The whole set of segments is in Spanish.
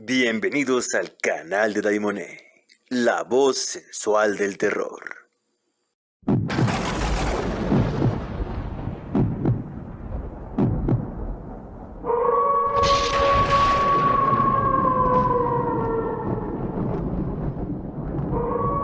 Bienvenidos al canal de Daimoné, la voz sensual del terror.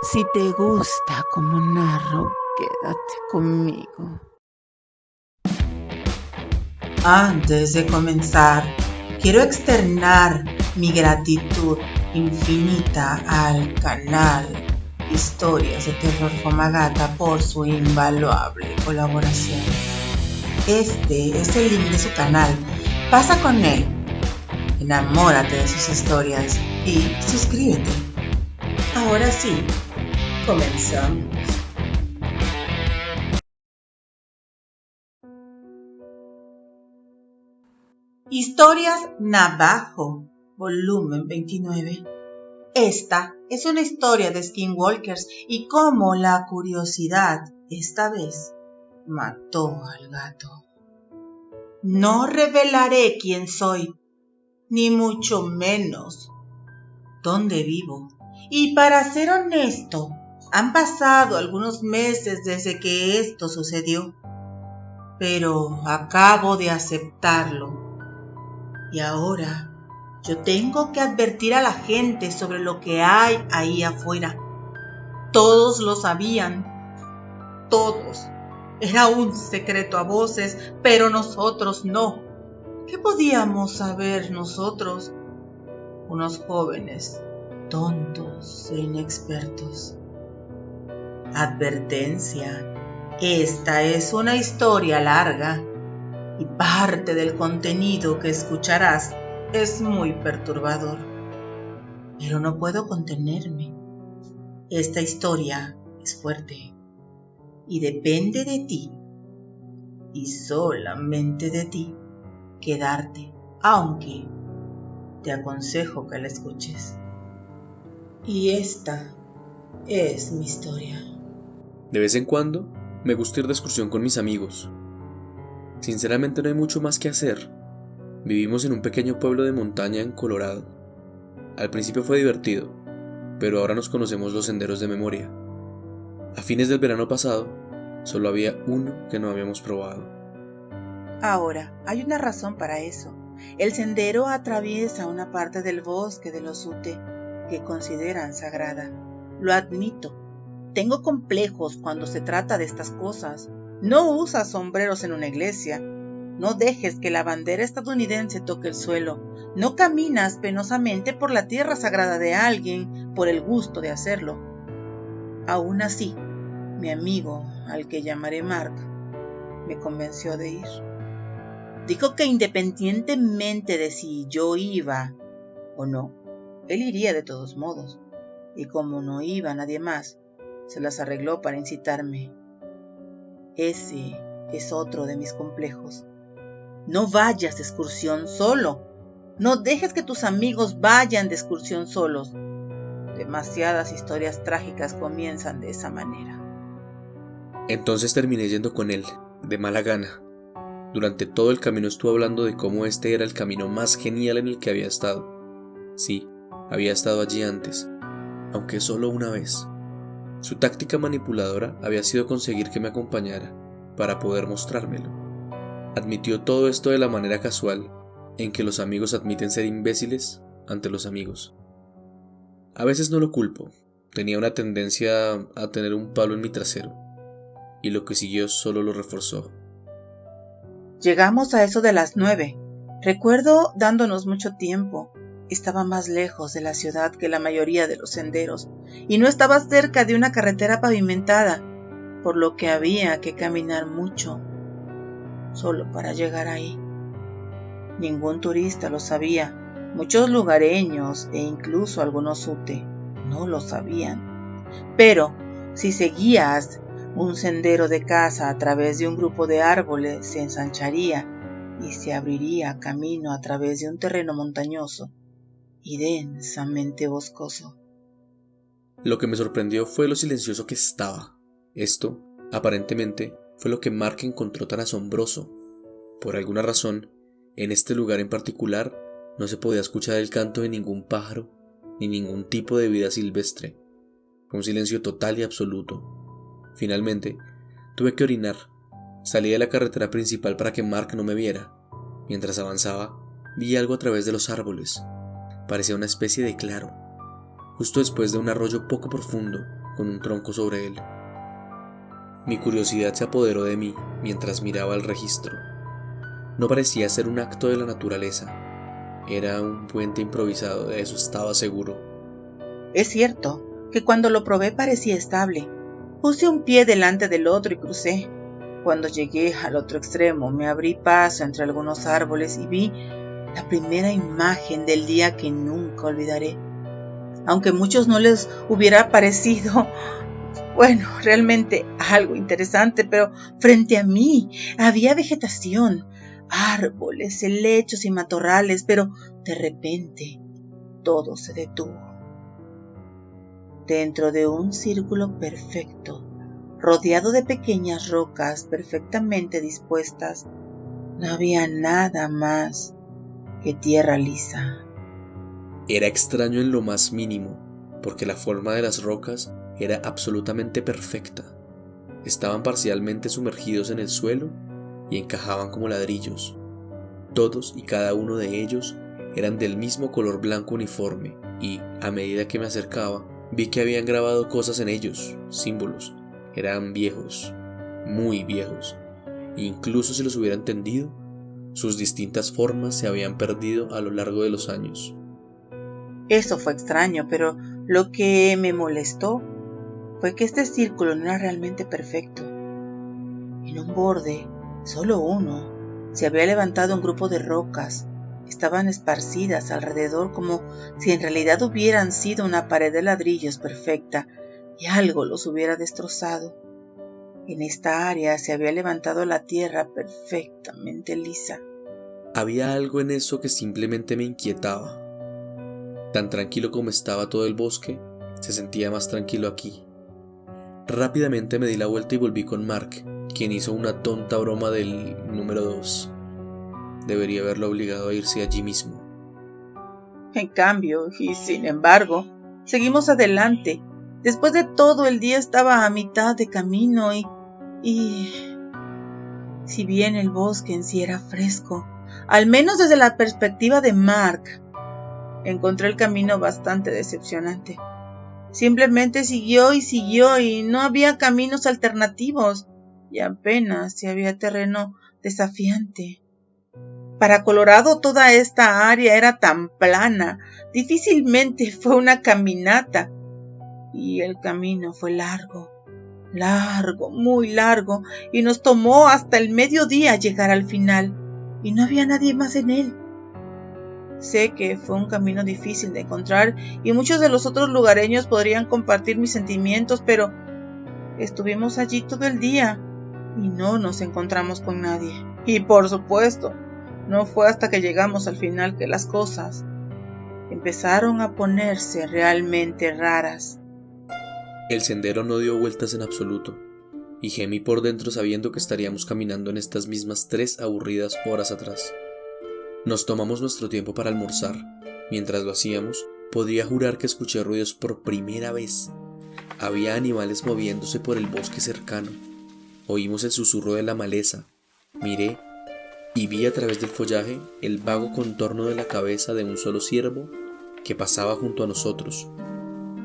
Si te gusta como narro, quédate conmigo. Antes de comenzar, quiero externar mi gratitud infinita al canal Historias de Terror Fomagata por su invaluable colaboración. Este es el link de su canal. Pasa con él, enamórate de sus historias y suscríbete. Ahora sí, comenzamos. Historias Navajo, volumen 29. Esta es una historia de skinwalkers y cómo la curiosidad, esta vez, mató al gato. No revelaré quién soy, ni mucho menos dónde vivo. Y para ser honesto, han pasado algunos meses desde que esto sucedió, pero acabo de aceptarlo. Y ahora yo tengo que advertir a la gente sobre lo que hay ahí afuera. Todos lo sabían, todos. Era un secreto a voces, pero nosotros no. ¿Qué podíamos saber nosotros? Unos jóvenes, tontos e inexpertos. Advertencia: esta es una historia larga y parte del contenido que escucharás es muy perturbador. Pero no puedo contenerme. Esta historia es fuerte y depende de ti, y solamente de ti, quedarte, aunque te aconsejo que la escuches. Y esta es mi historia. De vez en cuando, me gusta ir de excursión con mis amigos. Sinceramente no hay mucho más que hacer. Vivimos en un pequeño pueblo de montaña en Colorado. Al principio fue divertido, pero ahora nos conocemos los senderos de memoria. A fines del verano pasado, solo había uno que no habíamos probado. Ahora, hay una razón para eso. El sendero atraviesa una parte del bosque de los Ute que consideran sagrada. Lo admito. Tengo complejos cuando se trata de estas cosas. No usas sombreros en una iglesia. No dejes que la bandera estadounidense toque el suelo. No caminas penosamente por la tierra sagrada de alguien por el gusto de hacerlo. Aún así, mi amigo, al que llamaré Mark, me convenció de ir. Dijo que independientemente de si yo iba o no, él iría de todos modos. Y como no iba nadie más, se las arregló para incitarme. Ese es otro de mis complejos. No vayas de excursión solo. No dejes que tus amigos vayan de excursión solos. Demasiadas historias trágicas comienzan de esa manera. Entonces terminé yendo con él, de mala gana. Durante todo el camino estuvo hablando de cómo este era el camino más genial en el que había estado. Sí, había estado allí antes, aunque solo una vez. Su táctica manipuladora había sido conseguir que me acompañara, para poder mostrármelo. Admitió todo esto de la manera casual, en que los amigos admiten ser imbéciles ante los amigos. A veces no lo culpo, tenía una tendencia a tener un palo en mi trasero, y lo que siguió solo lo reforzó. Llegamos a eso de las 9. Recuerdo dándonos mucho tiempo. Estaba más lejos de la ciudad que la mayoría de los senderos y no estaba cerca de una carretera pavimentada, por lo que había que caminar mucho solo para llegar ahí. Ningún turista lo sabía. Muchos lugareños e incluso algunos Ute no lo sabían. Pero si seguías un sendero de caza a través de un grupo de árboles, se ensancharía y se abriría camino a través de un terreno montañoso y densamente boscoso. Lo que me sorprendió fue lo silencioso que estaba. Esto, aparentemente, fue lo que Mark encontró tan asombroso. Por alguna razón, en este lugar en particular, No se podía escuchar el canto de ningún pájaro, ni ningún tipo de vida silvestre. Fue un silencio total y absoluto. Finalmente, tuve que orinar. Salí de la carretera principal para que Mark no me viera. Mientras avanzaba, vi algo a través de los árboles. Parecía una especie de claro, justo después de un arroyo poco profundo, con un tronco sobre él. Mi curiosidad se apoderó de mí mientras miraba el registro. No parecía ser un acto de la naturaleza. Era un puente improvisado, de eso estaba seguro. Es cierto que cuando lo probé parecía estable. Puse un pie delante del otro y crucé. Cuando llegué al otro extremo, me abrí paso entre algunos árboles y vi la primera imagen del día que nunca olvidaré. Aunque a muchos no les hubiera parecido, bueno, realmente algo interesante, pero frente a mí había vegetación, árboles, helechos y matorrales, pero de repente todo se detuvo. Dentro de un círculo perfecto, rodeado de pequeñas rocas perfectamente dispuestas, no había nada más que tierra lisa. Era extraño en lo más mínimo, porque la forma de las rocas era absolutamente perfecta. Estaban parcialmente sumergidos en el suelo y encajaban como ladrillos. Todos y cada uno de ellos eran del mismo color blanco uniforme y, a medida que me acercaba, vi que habían grabado cosas en ellos, símbolos. Eran viejos, muy viejos. Incluso si los hubiera entendido, sus distintas formas se habían perdido a lo largo de los años. Eso fue extraño, pero lo que me molestó fue que este círculo no era realmente perfecto. En un borde, solo uno, se había levantado un grupo de rocas. Estaban esparcidas alrededor como si en realidad hubieran sido una pared de ladrillos perfecta y algo los hubiera destrozado. En esta área se había levantado la tierra perfectamente lisa. Había algo en eso que simplemente me inquietaba. Tan tranquilo como estaba todo el bosque, se sentía más tranquilo aquí. Rápidamente me di la vuelta y volví con Mark, quien hizo una tonta broma del número 2. Debería haberlo obligado a irse allí mismo. En cambio, y sin embargo, seguimos adelante. Después de todo, el día estaba a mitad de camino y si bien el bosque en sí era fresco, al menos desde la perspectiva de Mark, encontré el camino bastante decepcionante. Simplemente siguió y no había caminos alternativos y apenas si había terreno desafiante. Para Colorado toda esta área era tan plana, difícilmente fue una caminata. Y el camino fue largo, muy largo, y nos tomó hasta el mediodía llegar al final, y no había nadie más en él. Sé que fue un camino difícil de encontrar, y muchos de los otros lugareños podrían compartir mis sentimientos, pero estuvimos allí todo el día, y no nos encontramos con nadie. Y por supuesto, no fue hasta que llegamos al final que las cosas empezaron a ponerse realmente raras. El sendero no dio vueltas en absoluto, y gemí por dentro sabiendo que estaríamos caminando en estas mismas 3 aburridas horas atrás. Nos tomamos nuestro tiempo para almorzar. Mientras lo hacíamos, podía jurar que escuché ruidos por primera vez. Había animales moviéndose por el bosque cercano. Oímos el susurro de la maleza. Miré y vi a través del follaje el vago contorno de la cabeza de un solo ciervo que pasaba junto a nosotros.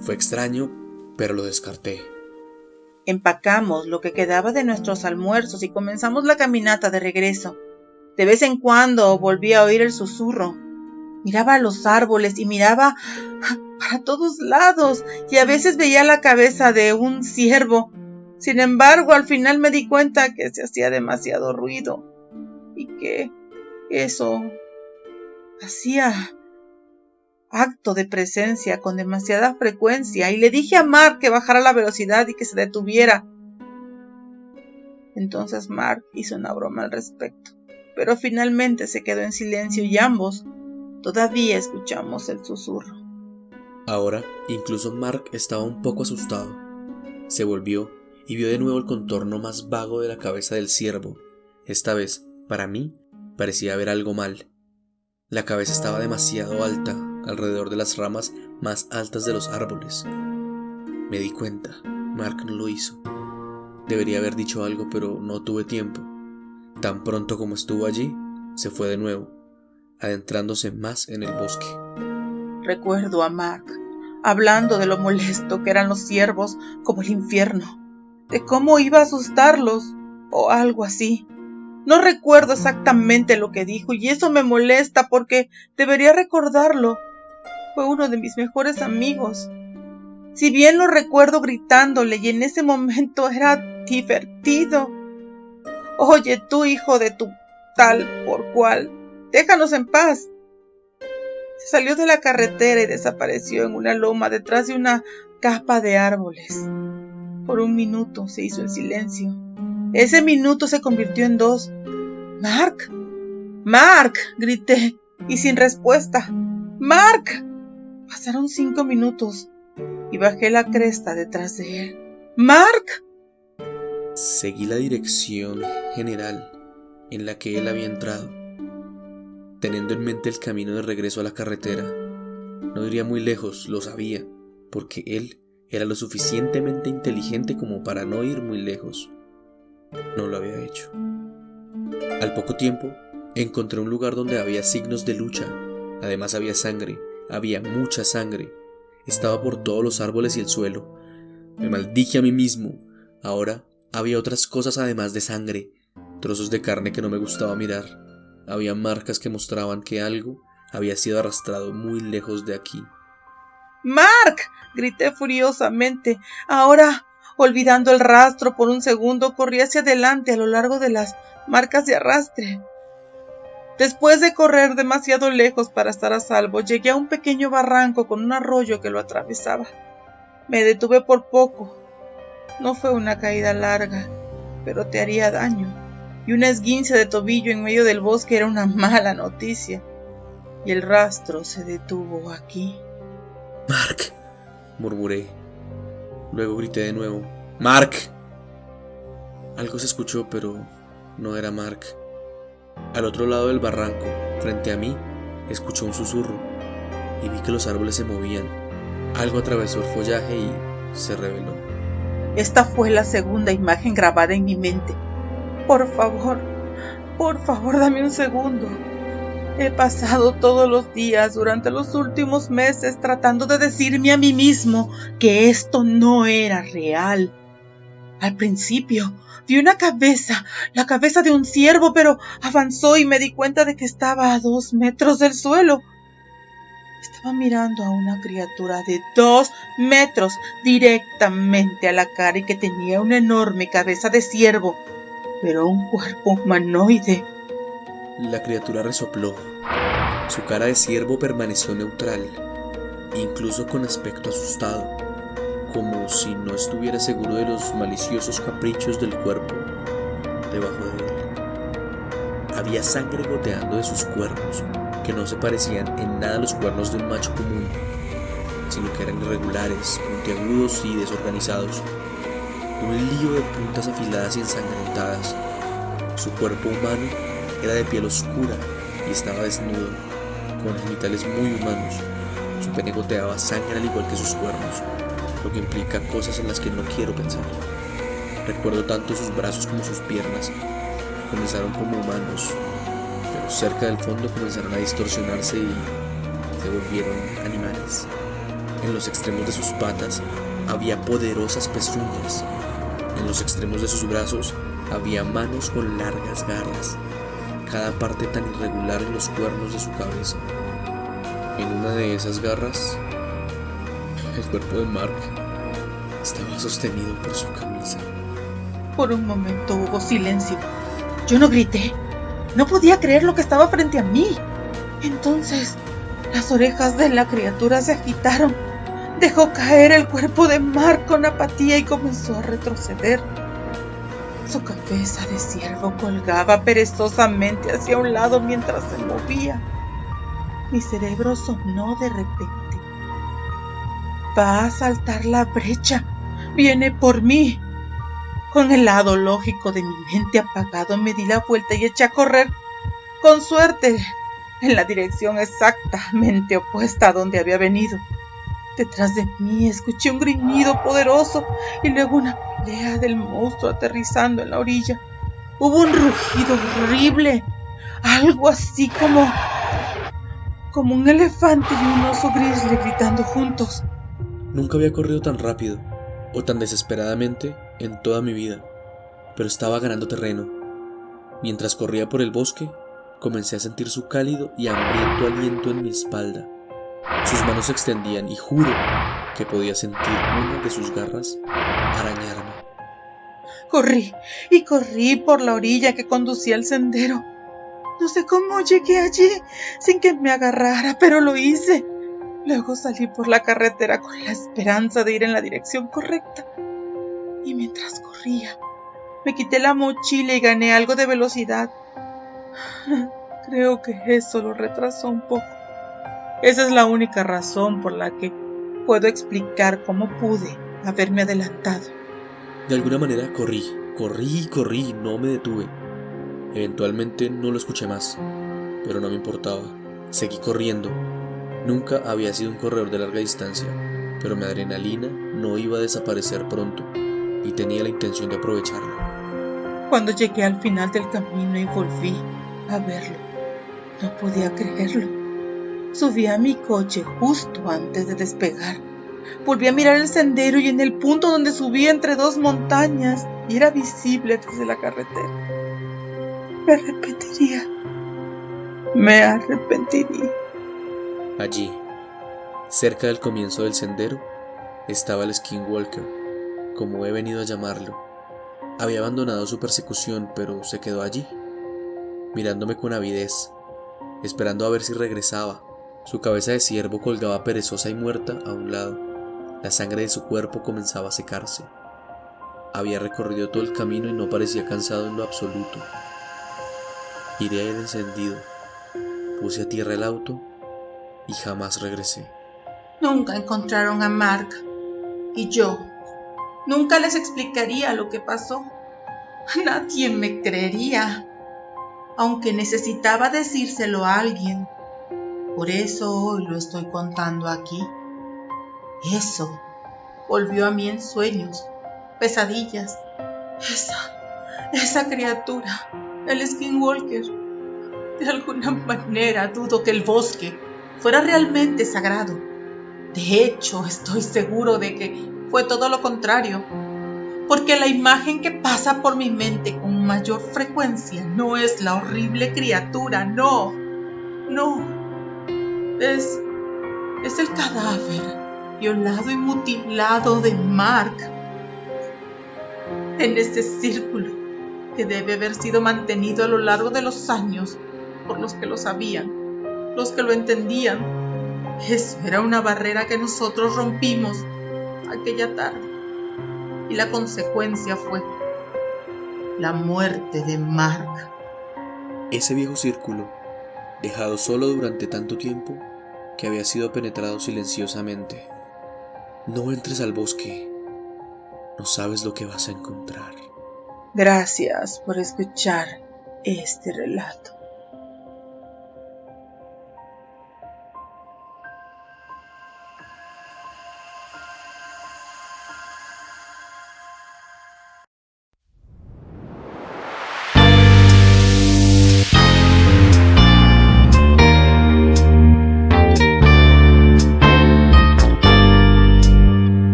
Fue extraño, pero lo descarté. Empacamos lo que quedaba de nuestros almuerzos y comenzamos la caminata de regreso. De vez en cuando volvía a oír el susurro. Miraba a los árboles y miraba para todos lados y a veces veía la cabeza de un ciervo. Sin embargo, al final me di cuenta que se hacía demasiado ruido y que eso hacía acto de presencia con demasiada frecuencia, y le dije a Mark que bajara la velocidad y que se detuviera. Entonces Mark hizo una broma al respecto, pero finalmente se quedó en silencio y ambos todavía escuchamos el susurro. Ahora, incluso Mark estaba un poco asustado. Se volvió y vio de nuevo el contorno más vago de la cabeza del ciervo. Esta vez, para mí, parecía haber algo mal. La cabeza estaba demasiado alta, alrededor de las ramas más altas de los árboles. Me di cuenta, Mark no lo hizo. Debería haber dicho algo, pero no tuve tiempo. Tan pronto como estuvo allí, se fue de nuevo, adentrándose más en el bosque. Recuerdo a Mark hablando de lo molesto que eran los ciervos como el infierno, de cómo iba a asustarlos o algo así. No recuerdo exactamente lo que dijo y eso me molesta porque debería recordarlo. Fue uno de mis mejores amigos. Si bien lo recuerdo gritándole y en ese momento era divertido. Oye, tú hijo de tu tal por cual, déjanos en paz. Se salió de la carretera y desapareció en una loma detrás de una capa de árboles. Por un minuto se hizo el silencio. Ese minuto se convirtió en 2. ¡Mark! ¡Mark!, grité, y sin respuesta. ¡Mark! Pasaron 5 minutos y bajé la cresta detrás de él. ¡Mark! Seguí la dirección general en la que él había entrado, teniendo en mente el camino de regreso a la carretera. No iría muy lejos, lo sabía, porque él era lo suficientemente inteligente como para no ir muy lejos. No lo había hecho. Al poco tiempo, encontré un lugar donde había signos de lucha. Además había sangre, había mucha sangre. Estaba por todos los árboles y el suelo. Me maldije a mí mismo. Ahora había otras cosas además de sangre, trozos de carne que no me gustaba mirar. Había marcas que mostraban que algo había sido arrastrado muy lejos de aquí. ¡Mark!, grité furiosamente. Ahora, olvidando el rastro por un segundo, corrí hacia adelante a lo largo de las marcas de arrastre. Después de correr demasiado lejos para estar a salvo, llegué a un pequeño barranco con un arroyo que lo atravesaba. Me detuve por poco. No fue una caída larga, pero te haría daño. Y un esguince de tobillo en medio del bosque era una mala noticia. Y el rastro se detuvo aquí. «Mark», murmuré. Luego grité de nuevo. «¡Mark!». Algo se escuchó, pero no era Mark. Al otro lado del barranco, frente a mí, escuché un susurro y vi que los árboles se movían. Algo atravesó el follaje y se reveló. Esta fue la segunda imagen grabada en mi mente. Por favor, dame un segundo. He pasado todos los días durante los últimos meses tratando de decirme a mí mismo que esto no era real. Al principio vi una cabeza, la cabeza de un ciervo, pero avanzó y me di cuenta de que estaba a 2 metros del suelo. Estaba mirando a una criatura de 2 metros directamente a la cara y que tenía una enorme cabeza de ciervo, pero un cuerpo humanoide. La criatura resopló. Su cara de ciervo permaneció neutral, incluso con aspecto asustado, como si no estuviera seguro de los maliciosos caprichos del cuerpo debajo de él. Había sangre goteando de sus cuernos, que no se parecían en nada a los cuernos de un macho común, sino que eran irregulares, puntiagudos y desorganizados. Un lío de puntas afiladas y ensangrentadas. Su cuerpo humano era de piel oscura y estaba desnudo, con genitales muy humanos. Su pene goteaba sangre al igual que sus cuernos, lo que implica cosas en las que no quiero pensar. Recuerdo tanto sus brazos como sus piernas. Comenzaron como humanos, pero cerca del fondo comenzaron a distorsionarse y se volvieron animales. En los extremos de sus patas había poderosas pezuñas. En los extremos de sus brazos había manos con largas garras, cada parte tan irregular en los cuernos de su cabeza. En una de esas garras, el cuerpo de Mark estaba sostenido por su camisa. Por un momento hubo silencio. Yo no grité. No podía creer lo que estaba frente a mí. Entonces, las orejas de la criatura se agitaron. Dejó caer el cuerpo de Mark con apatía y comenzó a retroceder. Su cabeza de ciervo colgaba perezosamente hacia un lado mientras se movía. Mi cerebro sonó de repente. Va a saltar la brecha. Viene por mí. Con el lado lógico de mi mente apagado me di la vuelta y eché a correr. Con suerte, en la dirección exactamente opuesta a donde había venido. Detrás de mí escuché un gruñido poderoso y luego una pelea del monstruo aterrizando en la orilla. Hubo un rugido horrible, algo así como un elefante y un oso grizzly gritando juntos. Nunca había corrido tan rápido o tan desesperadamente en toda mi vida, pero estaba ganando terreno. Mientras corría por el bosque, comencé a sentir su cálido y hambriento aliento en mi espalda. Sus manos se extendían y juro que podía sentir una de sus garras arañarme. Corrí y corrí por la orilla que conducía al sendero. No sé cómo llegué allí sin que me agarrara, pero lo hice. Luego salí por la carretera con la esperanza de ir en la dirección correcta. Y mientras corría, me quité la mochila y gané algo de velocidad. Creo que eso lo retrasó un poco. Esa es la única razón por la que puedo explicar cómo pude haberme adelantado. De alguna manera corrí, no me detuve. Eventualmente no lo escuché más, pero no me importaba. Seguí corriendo. Nunca había sido un corredor de larga distancia, pero mi adrenalina no iba a desaparecer pronto y tenía la intención de aprovecharla. Cuando llegué al final del camino y volví a verlo, no podía creerlo. Subí a mi coche justo antes de despegar. Volví a mirar el sendero y en el punto donde subí entre dos montañas y era visible desde la carretera. Me arrepentiría. Allí, cerca del comienzo del sendero, estaba el Skinwalker, como he venido a llamarlo. Había abandonado su persecución, pero se quedó allí, mirándome con avidez, esperando a ver si regresaba. Su cabeza de ciervo colgaba perezosa y muerta a un lado. La sangre de su cuerpo comenzaba a secarse. Había recorrido todo el camino y no parecía cansado en lo absoluto. Giré el encendido, puse a tierra el auto y jamás regresé. Nunca encontraron a Mark y yo nunca les explicaría lo que pasó. Nadie me creería, aunque necesitaba decírselo a alguien. Por eso hoy lo estoy contando aquí. Eso volvió a mí en sueños, pesadillas. Esa criatura, el Skinwalker. De alguna manera dudo que el bosque fuera realmente sagrado. De hecho, estoy seguro de que fue todo lo contrario, porque la imagen que pasa por mi mente con mayor frecuencia no es la horrible criatura, no. Es el cadáver violado y mutilado de Mark en ese círculo que debe haber sido mantenido a lo largo de los años por los que lo sabían, los que lo entendían. Eso era una barrera que nosotros rompimos aquella tarde y la consecuencia fue la muerte de Mark. Ese viejo círculo, dejado solo durante tanto tiempo, que había sido penetrado silenciosamente. No entres al bosque, no sabes lo que vas a encontrar. Gracias por escuchar este relato.